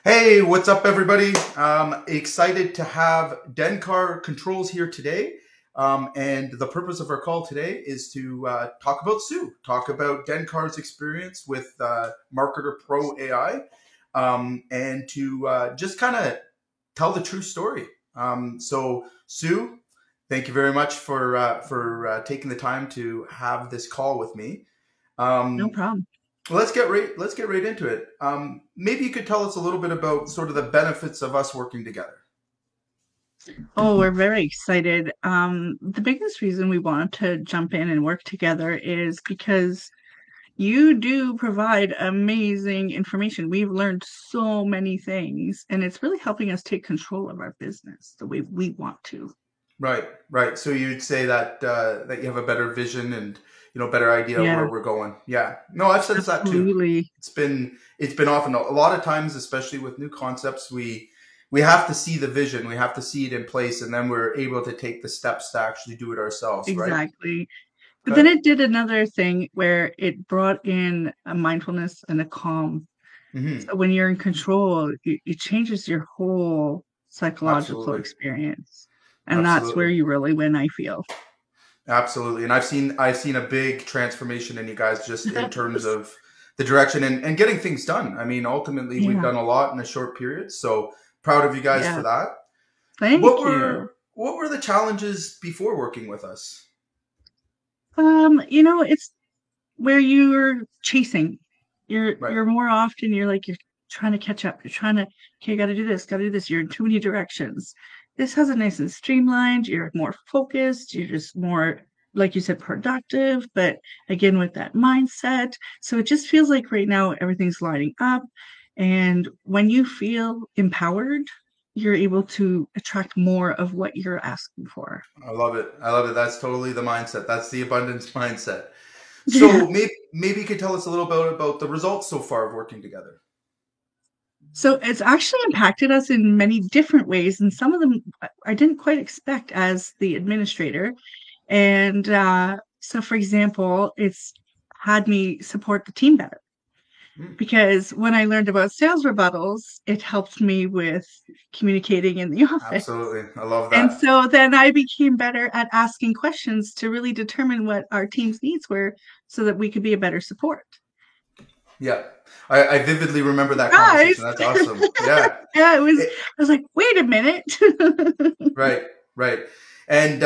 Hey, what's up, everybody? Excited to have Denkar Controls here today. And the purpose of our call today is to talk about Sue, talk about Denkar's experience with Marketer Pro AI, and to just kind of tell the true story. So, Sue, thank you very much for taking the time to have this call with me. No Um, problem. let's get right into it. Maybe you could tell us a little bit about sort of the benefits of us working together. Oh, we're very excited. The biggest reason we wanted to jump in and work together is because you do provide amazing information. We've learned so many things, and it's really helping us take control of our business the way we want to. Right, right. So you'd say that that you have a better vision and better idea of Yeah, where we're going. Yeah. No, I've sensed that too. absolutely. It's been often a lot of times, especially with new concepts, we have to see the vision, we have to see it in place, and then we're able to take the steps to actually do it ourselves. Right. Exactly. But then Okay. it did another thing where it brought in a mindfulness and a calm. Hmm. So when you're in control, it changes your whole psychological Absolutely. experience. And that's where Absolutely. you really win, I feel. Absolutely. And I've seen a big transformation in you guys just in terms of the direction and getting things done. I mean, ultimately we've Yeah, done a lot in a short period. So proud of you guys yeah. for that. What Thank you. were what were the challenges before working with us? It's where you're chasing. Right. You're more often you're trying to catch up. You're trying to, okay, gotta do this, gotta do this. You're in too many directions. This has it nice and streamlined. You're more focused. You're just more, like you said, productive, but again with that mindset. So it just feels like right now everything's lining up. And when you feel empowered, you're able to attract more of what you're asking for. I love it. I love it. That's totally the mindset. That's the abundance mindset. Yeah. So maybe you could tell us a little bit about the results so far of working together. So it's actually impacted us in many different ways, and some of them I didn't quite expect as the administrator. And so, for example, it's had me support the team better Hmm. because when I learned about sales rebuttals, it helped me with communicating in the office. Absolutely. I love And that. so then I became better at asking questions to really determine what our team's needs were so that we could be a better support. Yeah. I vividly remember that Guys, conversation. That's awesome. Yeah. yeah, It, I was like, wait a minute. right. Right. And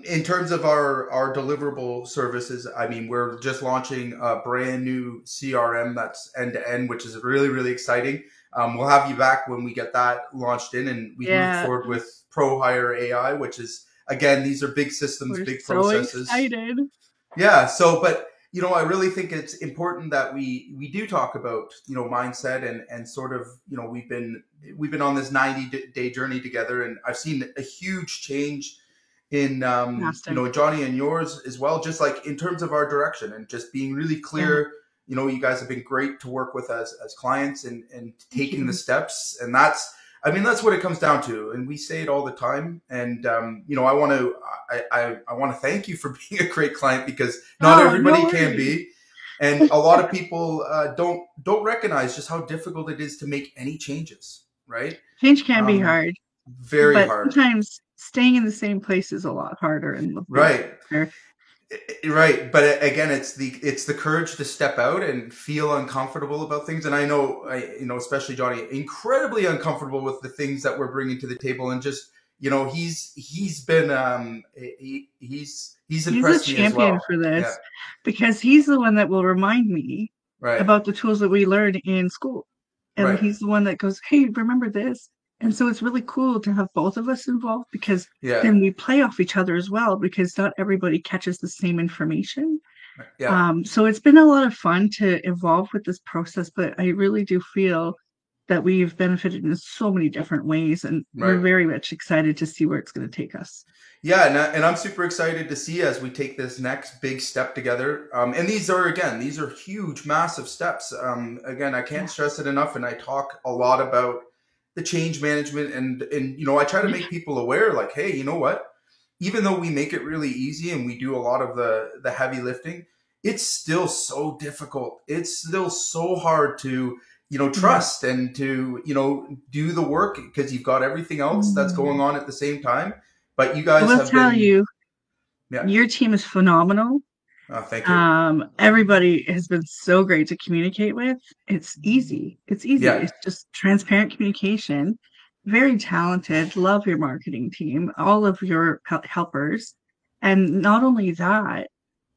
in terms of our deliverable services, I mean, we're just launching a brand new CRM that's end to end, which is really, really exciting. We'll have you back when we get that launched in, and we've moved Yeah, forward with Pro Hire AI, which is, again, these are big systems, we're big so processes. excited. Yeah. So, but I really think it's important that we do talk about mindset and sort of we've been on this 90-day journey together, and I've seen a huge change in Fantastic. Johnny and yours as well, just like in terms of our direction and just being really Yeah, clear. You guys have been great to work with as clients and thank taking the you. steps, and that's what it comes down to, and we say it all the time. And I want to thank you for being a great client, because not Oh, no everybody can worries. be, and a lot of people don't recognize just how difficult it is to make any changes. Right? Change can be Um, hard, very but hard. sometimes staying in the same place is a lot harder and a bit Right. harder. Right, but again, it's the courage to step out and feel uncomfortable about things. And I know, especially Johnny, incredibly uncomfortable with the things that we're bringing to the table. And just he's been he's He's a impressed me as champion well. for Yeah, this because he's the one that will remind me right, about the tools that we learned in school. And right. he's the one that goes, hey, remember this? And so it's really cool to have both of us involved because Yeah, then we play off each other as well because not everybody catches the same information. yeah. So it's been a lot of fun to evolve with this process, but I really do feel that we've benefited in so many different ways, and we're Right. very much excited to see where it's going to take us. Yeah, and I'm super excited to see as we take this next big step together. And these are huge, massive steps. Again, I can't Yeah. stress it enough, and I talk a lot about the change management, and I try to make people aware, like, hey, you know what? Even though we make it really easy and we do a lot of the heavy lifting, it's still so difficult. It's still so hard to Yeah. trust and to, do the work because you've got everything else that's going Mm. on at the same time. But you I guys will have tell been, you, yeah. your team is phenomenal. Thank you. Everybody has been so great to communicate with. It's easy. It's easy. Yeah. It's just transparent communication. Very talented. Love your marketing team, all of your helpers. And not only that,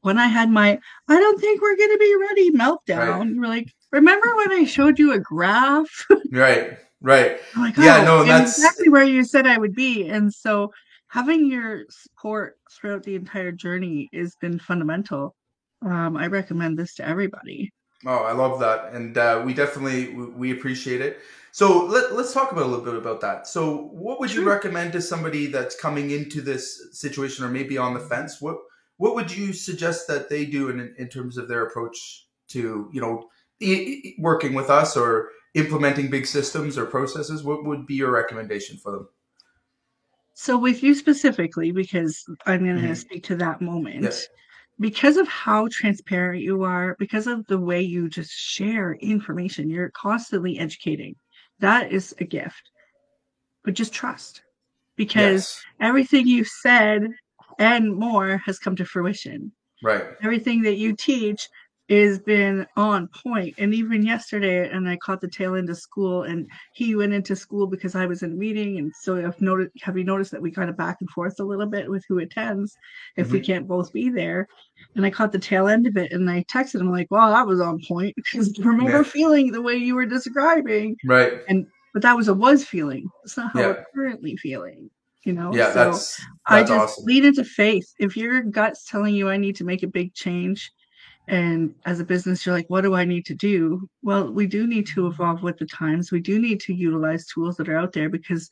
when I had my, I don't think we're going to be ready Right. meltdown, you were like, remember when I showed you a graph? Right. Right. I'm like, Yeah. oh, No, and I'm that's exactly where you said I would be. And so having your support throughout the entire journey has been fundamental. I recommend this to everybody. Oh, I love that, and we appreciate it. So let's talk about a little bit about that. So, what would you Sure. recommend to somebody that's coming into this situation or maybe on the fence? What would you suggest that they do in terms of their approach to working with us or implementing big systems or processes? What would be your recommendation for them? So with you specifically, because I'm going to Hmm. speak to that Yeah. moment, because of how transparent you are, because of the way you just share information, you're constantly educating. That is a gift, but just trust because Yes. everything you said and more has come to fruition. Right. Everything that you teach has been on point. And even yesterday, and I caught the tail end of school, and he went into school because I was in a meeting. And so have you noticed that we kind of back and forth a little bit with who attends if we Hmm. can't both be there? And I caught the tail end of it, and I texted him like, "Well, that was on point because I remember Yeah. feeling the way you were describing." Right. And but that was a was feeling. It's not how we're Yeah. currently feeling, you know? Yeah. So I That's just awesome. lean into faith. If your gut's telling you I need to make a big change, and as a business, you're like, what do I need to do? Well, we do need to evolve with the times. We do need to utilize tools that are out there because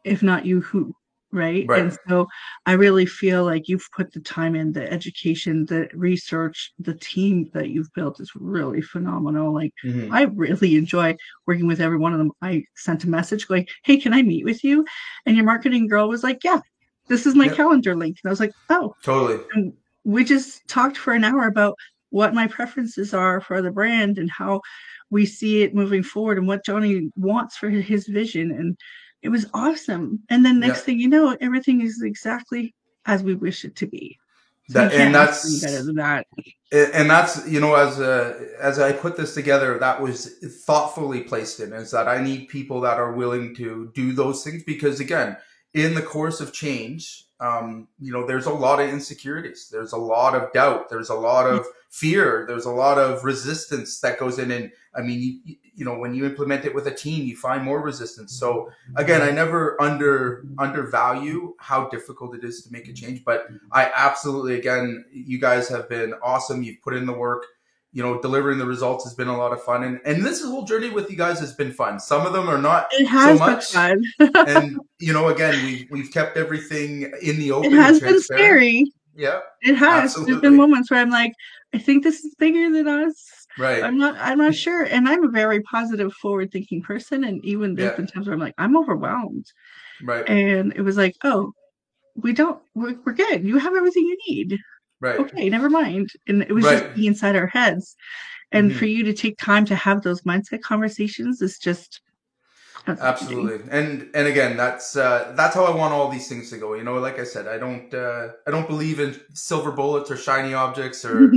if not you, who? Right. Right. And so I really feel like you've put the time in, the education, the research, the team that you've built is really phenomenal. Like, Hmm. I really enjoy working with every one of them. I sent a message going, hey, can I meet with you? And your marketing girl was like, yeah, this is my Yep. calendar link. And I was like, oh, Totally. and we just talked for an hour about what my preferences are for the brand and how we see it moving forward and what Johnny wants for his vision. And it was awesome. And then Yeah. next thing you know, everything is exactly as we wish it to be. So you That can't ask for any better than that. and that's as I put this together, that was thoughtfully placed in, is that I need people that are willing to do those things because again, in the course of change, there's a lot of insecurities, there's a lot of doubt, there's a lot of fear, there's a lot of resistance that goes in, and I mean, when you implement it with a team, you find more resistance. So again, I never undervalue how difficult it is to make a change, but I absolutely, again, you guys have been awesome. You've put in the work. Delivering the results has been a lot of fun, and this whole journey with you guys has been fun. Some of them are not It so has been much, fun. and again, we've kept everything in the It open and has been transparent. scary. Yeah, It has. There's been absolutely. moments where I'm like, I think this is bigger than us. Right. I'm not sure. And I'm a very positive, forward thinking person. And even there's Yeah. been times where I'm like, I'm overwhelmed. Right. And it was like, oh, we're good. You have everything you need. Right. Okay, never mind. And it was just Right. be inside our heads. And for Hmm. you to take time to have those mindset conversations is just outstanding. Absolutely, and again, that's how I want all these things to go. Like I said, I don't believe in silver bullets or shiny objects or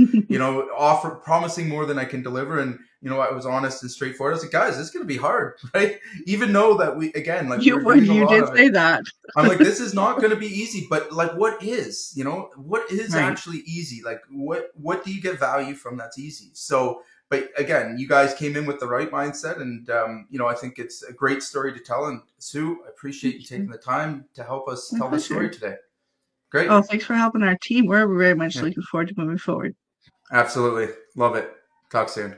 offer promising more than I can deliver. And I was honest and straightforward. I was like, guys, this is going to be hard, right? Even though that we again like you we're would doing a you lot did of it. say that. I'm like, this is not going to be easy, but like, what is Right. actually easy? Like, what do you get value from that's easy? So, but again, you guys came in with the right mindset, and I think it's a great story to tell. And Sue, I appreciate Thank you you. taking the time to help us My tell the story pleasure. today. Great, Oh, thanks for helping our team. We're very much yeah, looking forward to moving forward. absolutely, love it. Talk soon.